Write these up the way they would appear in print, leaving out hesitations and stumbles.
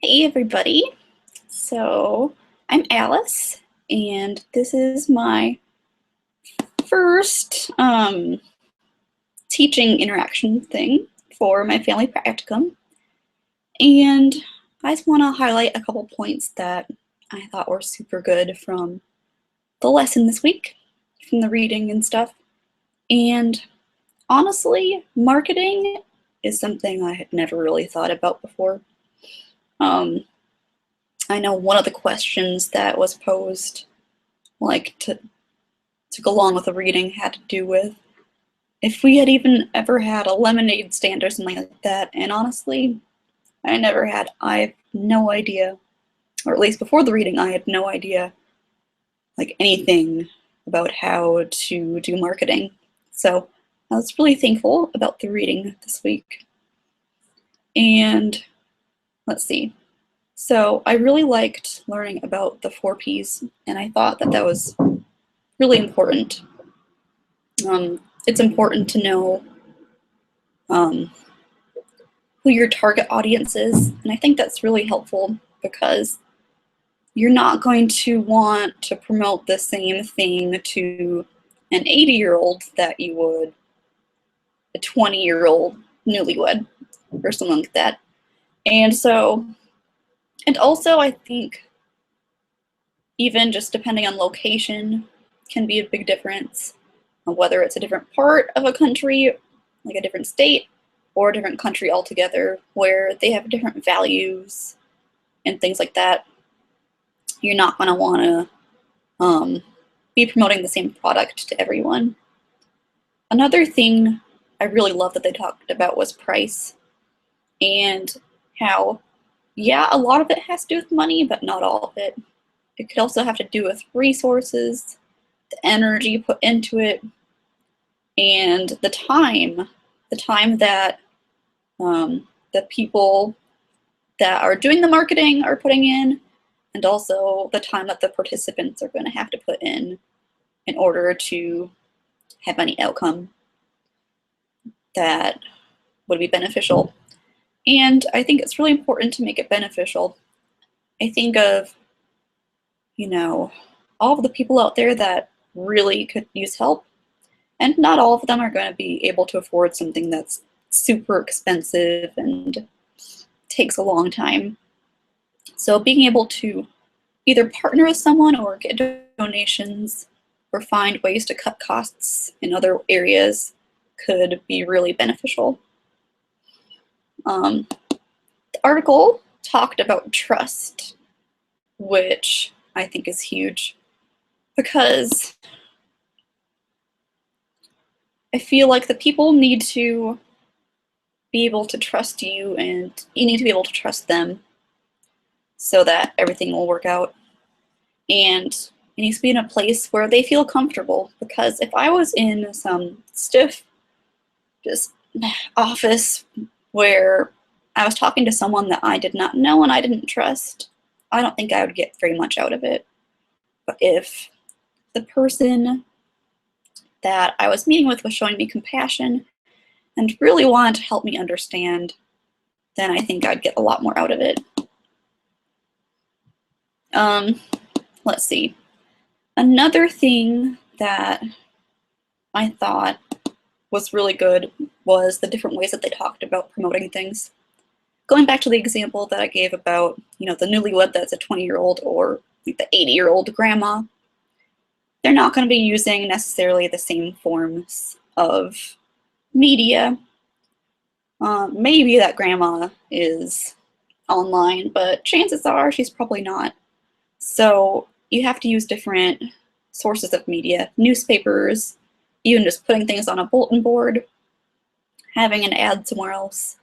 Hey everybody, so I'm Alice and this is my first teaching interaction thing for my family practicum, and I just want to highlight a couple points that I thought were super good from the lesson this week, from the reading and stuff. And honestly, marketing is something I had never really thought about before. I know one of the questions that was posed, like to go along with the reading, had to do with if we had even ever had a lemonade stand or something like that. And honestly, I never had. I have no idea, or at least before the reading, I had no idea like anything about how to do marketing. So I was really thankful about the reading this week. And let's see. So I really liked learning about the 4Ps, and I thought that that was really important. It's important to know who your target audience is, and I think that's really helpful because you're not going to want to promote the same thing to an 80-year-old that you would a 20-year-old newlywed or something like that. And so, and also I think even just depending on location can be a big difference, whether it's a different part of a country, like a different state, or a different country altogether, where they have different values and things like that. You're not going to want to be promoting the same product to everyone. Another thing I really love that they talked about was price, and how, yeah, a lot of it has to do with money, but not all of it. It could also have to do with resources, the energy put into it, and the time that the people that are doing the marketing are putting in, and also the time that the participants are going to have to put in order to have any outcome that would be beneficial. And I think it's really important to make it beneficial. I think of, all of the people out there that really could use help, and not all of them are going to be able to afford something that's super expensive and takes a long time. So being able to either partner with someone or get donations or find ways to cut costs in other areas could be really beneficial. The article talked about trust, which I think is huge, because I feel like the people need to be able to trust you, and you need to be able to trust them so that everything will work out. And it needs to be in a place where they feel comfortable, because if I was in some stiff just office where I was talking to someone that I did not know and I didn't trust, I don't think I would get very much out of it. But if the person that I was meeting with was showing me compassion and really wanted to help me understand, then I think I'd get a lot more out of it. Let's see. Another thing that I thought was really good was the different ways that they talked about promoting things. Going back to the example that I gave about, the newlywed that's a 20-year-old or like the 80-year-old grandma, they're not going to be using necessarily the same forms of media. Maybe that grandma is online, but chances are she's probably not. So you have to use different sources of media, newspapers, even just putting things on a bulletin board, having an ad somewhere else,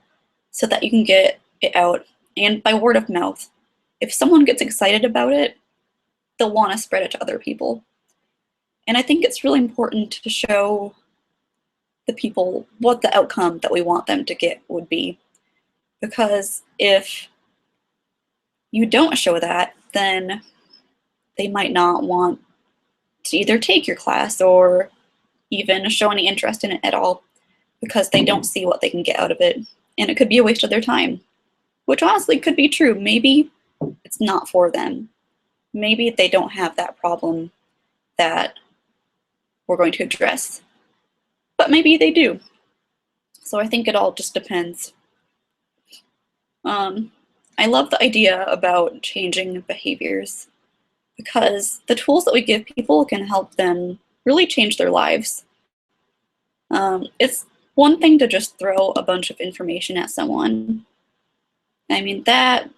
so that you can get it out. And by word of mouth, if someone gets excited about it, they'll want to spread it to other people. And I think it's really important to show the people what the outcome that we want them to get would be. Because if you don't show that, then they might not want to either take your class or even show any interest in it at all, because they don't see what they can get out of it. And it could be a waste of their time, which honestly could be true. Maybe it's not for them. Maybe they don't have that problem that we're going to address, but maybe they do. So I think it all just depends. I love the idea about changing behaviors because the tools that we give people can help them really change their lives. It's one thing to just throw a bunch of information at someone. I mean, that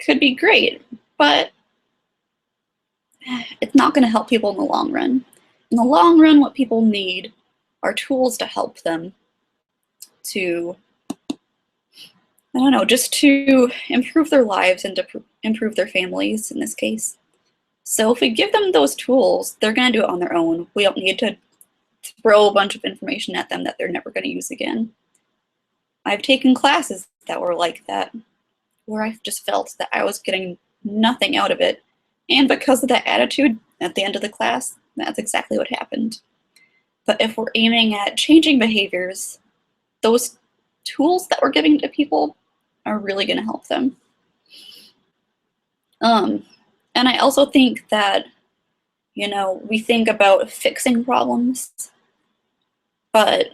could be great, but it's not going to help people in the long run. In the long run, what people need are tools to help them to, I don't know, just to improve their lives and to improve their families in this case. So if we give them those tools, they're going to do it on their own. We don't need to throw a bunch of information at them that they're never going to use again. I've taken classes that were like that, where I just felt that I was getting nothing out of it. And because of that attitude at the end of the class, that's exactly what happened. But if we're aiming at changing behaviors, those tools that we're giving to people are really going to help them. And I also think that, you know, we think about fixing problems, but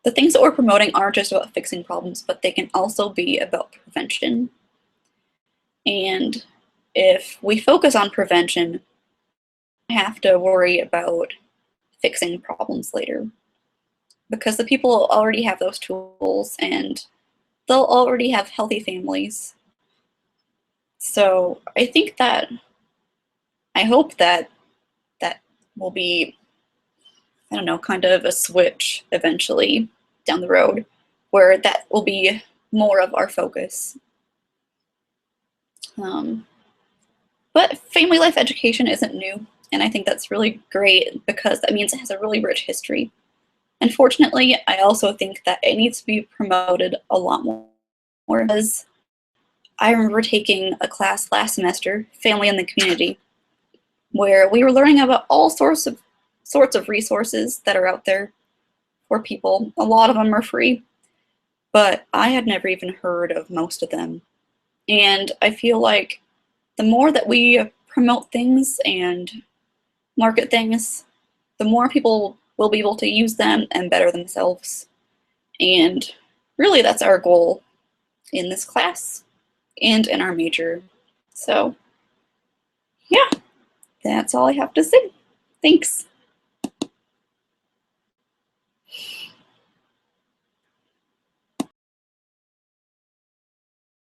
the things that we're promoting aren't just about fixing problems, but they can also be about prevention. And if we focus on prevention, we have to worry about fixing problems later, because the people already have those tools and they'll already have healthy families. So I think that, I hope that that will be, I don't know, kind of a switch eventually down the road where that will be more of our focus. But family life education isn't new, and I think that's really great because that means it has a really rich history. Unfortunately, I also think that it needs to be promoted a lot more because I remember taking a class last semester, Family in the Community, where we were learning about all sorts of resources that are out there for people. A lot of them are free, but I had never even heard of most of them. And I feel like the more that we promote things and market things, the more people will be able to use them and better themselves. And really, that's our goal in this class and in our major. So, yeah, that's all I have to say. Thanks.